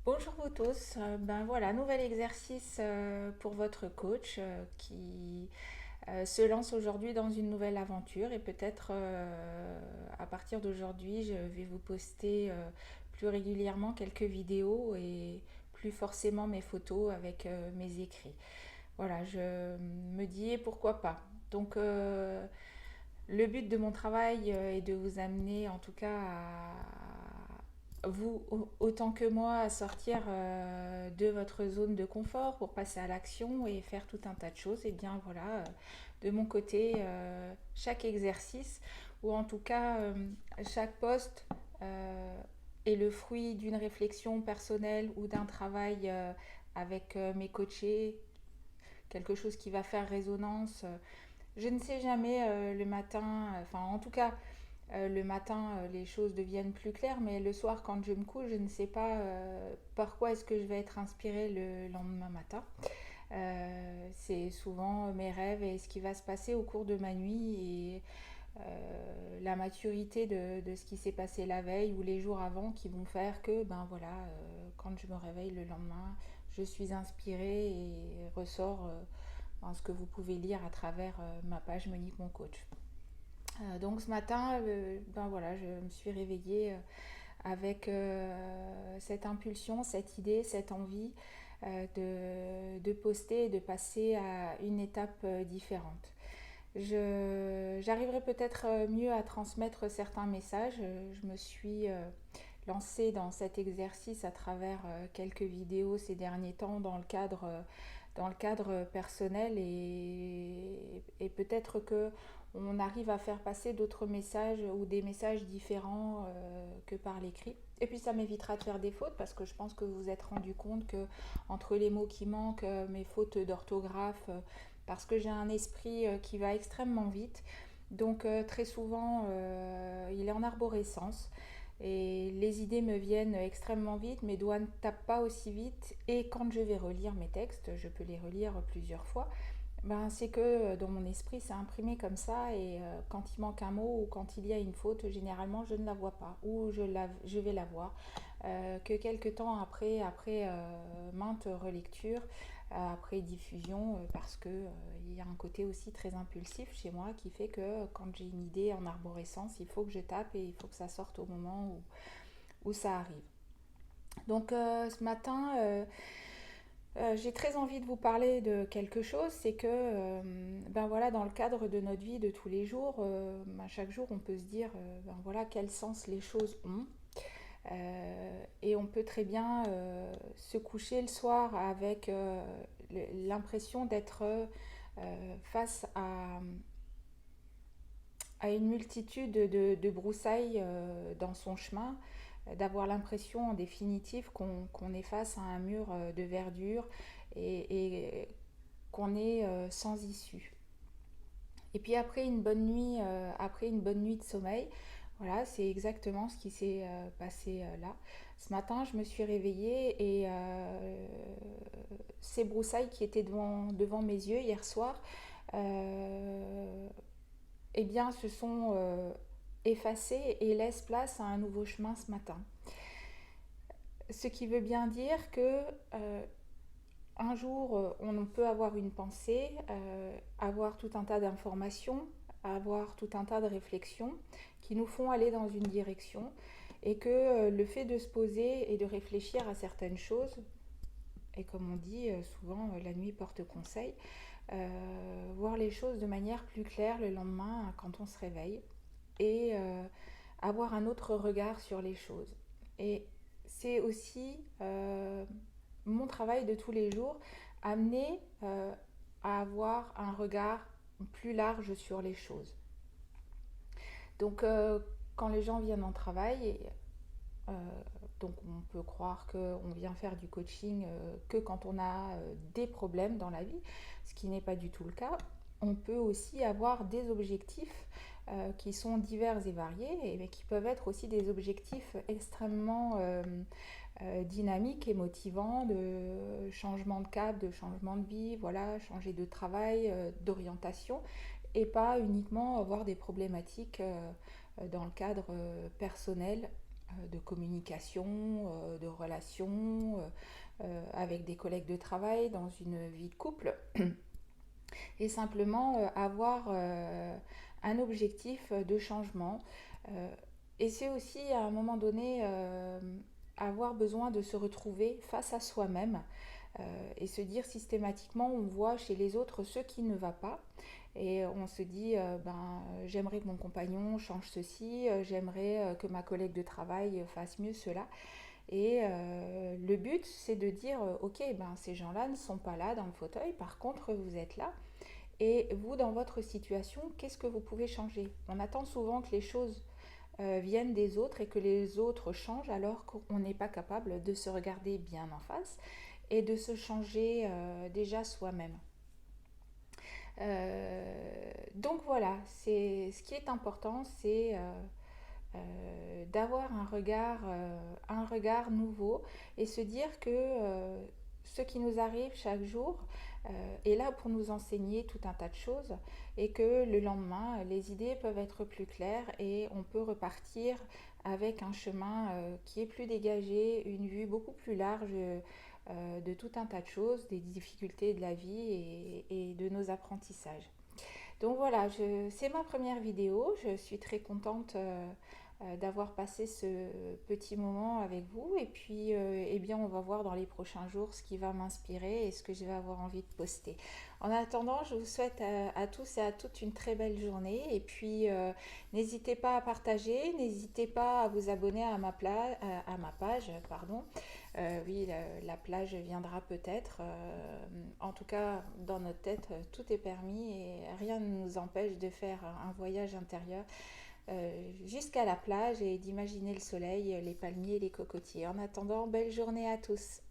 Bonjour vous tous. Ben voilà, nouvel exercice pour votre coach qui se lance aujourd'hui dans une nouvelle aventure et peut-être à partir d'aujourd'hui, je vais vous poster plus régulièrement quelques vidéos et plus forcément mes photos avec mes écrits. Voilà, je me dis et pourquoi pas. Donc le but de mon travail est de vous amener en tout cas à vous autant que moi à sortir de votre zone de confort pour passer à l'action et faire tout un tas de choses. Et bien voilà, de mon côté, chaque exercice ou en tout cas chaque poste est le fruit d'une réflexion personnelle ou d'un travail avec mes coachés, quelque chose qui va faire résonance. Je ne sais jamais le matin, enfin en tout cas le matin les choses deviennent plus claires, mais le soir quand je me couche, je ne sais pas par quoi est-ce que je vais être inspirée le lendemain matin. C'est souvent mes rêves et ce qui va se passer au cours de ma nuit et la maturité de ce qui s'est passé la veille ou les jours avant qui vont faire que ben voilà, quand je me réveille le lendemain, je suis inspirée et ressort ce que vous pouvez lire à travers ma page Monique mon coach. Donc ce matin, ben voilà, je me suis réveillée avec cette impulsion, cette idée, cette envie de poster et de passer à une étape différente. J'arriverai peut-être mieux à transmettre certains messages. Je me suis lancée dans cet exercice à travers quelques vidéos ces derniers temps dans le cadre personnel et peut-être que on arrive à faire passer d'autres messages ou des messages différents que par l'écrit. Et puis ça m'évitera de faire des fautes parce que je pense que vous vous êtes rendu compte que entre les mots qui manquent, mes fautes d'orthographe, parce que j'ai un esprit qui va extrêmement vite. Donc très souvent, il est en arborescence et les idées me viennent extrêmement vite, mes doigts ne tapent pas aussi vite et quand je vais relire mes textes, je peux les relire plusieurs fois, ben, c'est que dans mon esprit c'est imprimé comme ça et quand il manque un mot ou quand il y a une faute, généralement je ne la vois pas ou je vais la voir que quelques temps après maintes relectures, après diffusion, parce que il y a un côté aussi très impulsif chez moi qui fait que quand j'ai une idée en arborescence, il faut que je tape et il faut que ça sorte au moment où ça arrive. Donc ce matin, j'ai très envie de vous parler de quelque chose, c'est que ben voilà, dans le cadre de notre vie de tous les jours, ben chaque jour on peut se dire ben voilà quel sens les choses ont. Et on peut très bien se coucher le soir avec l'impression d'être face à une multitude de broussailles dans son chemin, d'avoir l'impression en définitive qu'on est face à un mur de verdure et qu'on est sans issue. Et puis après une bonne nuit de sommeil, voilà, c'est exactement ce qui s'est passé là. Ce matin, je me suis réveillée et ces broussailles qui étaient devant mes yeux hier soir, euh, eh bien, se sont effacées et laissent place à un nouveau chemin ce matin. Ce qui veut bien dire que un jour, on peut avoir une pensée, avoir tout un tas d'informations, avoir tout un tas de réflexions qui nous font aller dans une direction et que le fait de se poser et de réfléchir à certaines choses, et comme on dit souvent, la nuit porte conseil, voir les choses de manière plus claire le lendemain quand on se réveille et avoir un autre regard sur les choses. Et c'est aussi mon travail de tous les jours, amener à avoir un regard plus large sur les choses. Donc quand les gens viennent en travail, euh, donc on peut croire qu'on vient faire du coaching que quand on a des problèmes dans la vie, ce qui n'est pas du tout le cas. On peut aussi avoir des objectifs qui sont divers et variés et qui peuvent être aussi des objectifs extrêmement dynamiques et motivants de changement de cap, de changement de vie, voilà, changer de travail, d'orientation et pas uniquement avoir des problématiques dans le cadre personnel de communication, de relations, avec des collègues de travail, dans une vie de couple, et simplement avoir un objectif de changement. Euh, et c'est aussi à un moment donné avoir besoin de se retrouver face à soi-même et se dire systématiquement, on voit chez les autres ce qui ne va pas. Et on se dit, j'aimerais que mon compagnon change ceci, j'aimerais que ma collègue de travail fasse mieux cela. Et le but, c'est de dire, ok, ces gens-là ne sont pas là dans le fauteuil, par contre, vous êtes là. Et vous, dans votre situation, qu'est-ce que vous pouvez changer? On attend souvent que les choses viennent des autres et que les autres changent alors qu'on n'est pas capable de se regarder bien en face et de se changer déjà soi-même. Donc voilà, c'est ce qui est important, c'est d'avoir un regard nouveau et se dire que ce qui nous arrive chaque jour est là pour nous enseigner tout un tas de choses et que le lendemain, les idées peuvent être plus claires et on peut repartir avec un chemin qui est plus dégagé, une vue beaucoup plus large de tout un tas de choses, des difficultés de la vie et de nos apprentissages. Donc voilà, c'est ma première vidéo. Je suis très contente d'avoir passé ce petit moment avec vous. Et puis, eh bien, on va voir dans les prochains jours ce qui va m'inspirer et ce que je vais avoir envie de poster. En attendant, je vous souhaite à tous et à toutes une très belle journée. Et puis, n'hésitez pas à partager, n'hésitez pas à vous abonner à ma page, pardon. Oui, la plage viendra peut-être. En tout cas, dans notre tête, tout est permis et rien ne nous empêche de faire un voyage intérieur jusqu'à la plage et d'imaginer le soleil, les palmiers, les cocotiers. En attendant, belle journée à tous.